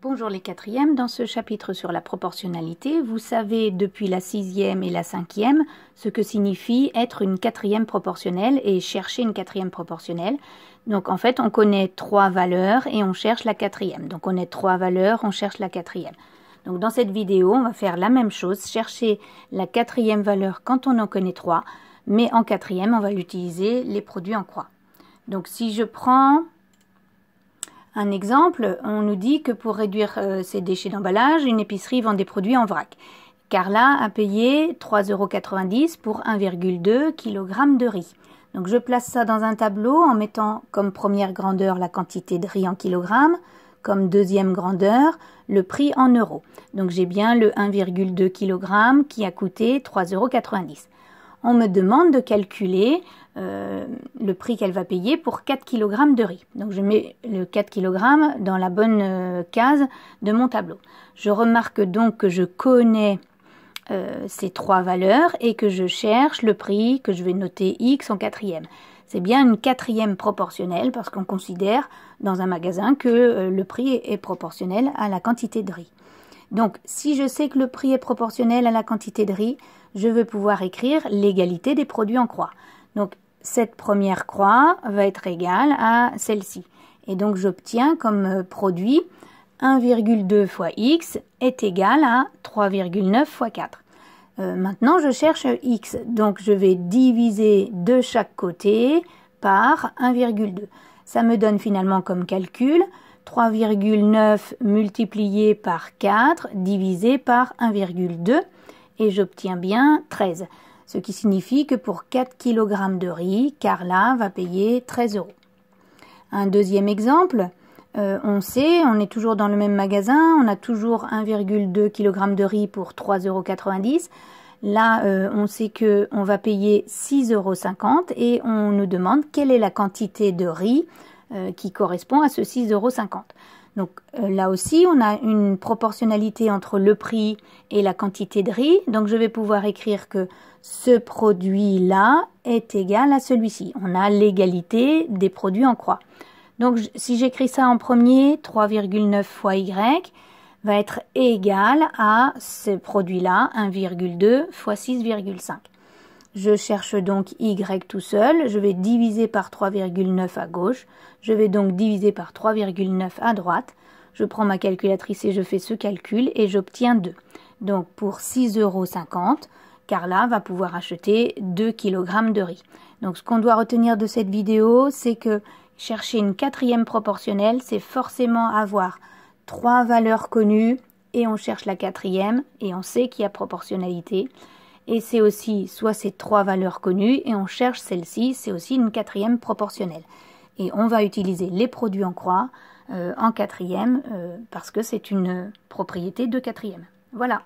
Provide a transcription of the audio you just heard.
Bonjour les quatrièmes, dans ce chapitre sur la proportionnalité, vous savez depuis la sixième et la cinquième ce que signifie être une quatrième proportionnelle et chercher une quatrième proportionnelle. Donc en fait on connaît trois valeurs et on cherche la quatrième. Donc on connaît trois valeurs, on cherche la quatrième. Donc dans cette vidéo on va faire la même chose, chercher la quatrième valeur quand on en connaît trois, mais en quatrième on va utiliser les produits en croix. Donc si je prends un exemple, on nous dit que pour réduire ses déchets d'emballage, une épicerie vend des produits en vrac. Carla a payé 3,90 € pour 1,2 kg de riz. Donc je place ça dans un tableau en mettant comme première grandeur la quantité de riz en kilogrammes, comme deuxième grandeur le prix en euros. Donc j'ai bien le 1,2 kg qui a coûté 3,90 €. On me demande de calculer le prix qu'elle va payer pour 4 kg de riz. Donc je mets le 4 kg dans la bonne case de mon tableau. Je remarque donc que je connais ces trois valeurs et que je cherche le prix que je vais noter X en quatrième. C'est bien une quatrième proportionnelle parce qu'on considère dans un magasin que le prix est proportionnel à la quantité de riz. Donc si je sais que le prix est proportionnel à la quantité de riz, je vais pouvoir écrire l'égalité des produits en croix. Donc cette première croix va être égale à celle-ci. Et donc j'obtiens comme produit 1,2 fois x est égal à 3,9 fois 4. Maintenant je cherche x, donc je vais diviser de chaque côté par 1,2. Ça me donne finalement comme calcul 3,9 multiplié par 4 divisé par 1,2 et j'obtiens bien 13. Ce qui signifie que pour 4 kg de riz, Carla va payer 13 €. Un deuxième exemple, on sait, on est toujours dans le même magasin, on a toujours 1,2 kg de riz pour 3,90 €. Là, on sait qu'on va payer 6,50 € et on nous demande quelle est la quantité de riz qui correspond à ce 6,50 €. Donc là aussi, on a une proportionnalité entre le prix et la quantité de riz. Donc je vais pouvoir écrire que ce produit-là est égal à celui-ci. On a l'égalité des produits en croix. Donc si j'écris ça en premier, 3,9 fois Y va être égal à ce produit-là, 1,2 fois 6,5. Je cherche donc Y tout seul, je vais diviser par 3,9 à gauche, je vais donc diviser par 3,9 à droite. Je prends ma calculatrice et je fais ce calcul et j'obtiens 2. Donc pour 6,50 €, Carla va pouvoir acheter 2 kg de riz. Donc ce qu'on doit retenir de cette vidéo, c'est que chercher une quatrième proportionnelle, c'est forcément avoir trois valeurs connues et on cherche la quatrième et on sait qu'il y a proportionnalité. Et c'est aussi soit ces trois valeurs connues et on cherche celle-ci, c'est aussi une quatrième proportionnelle. Et on va utiliser les produits en croix en quatrième parce que c'est une propriété de quatrième. Voilà.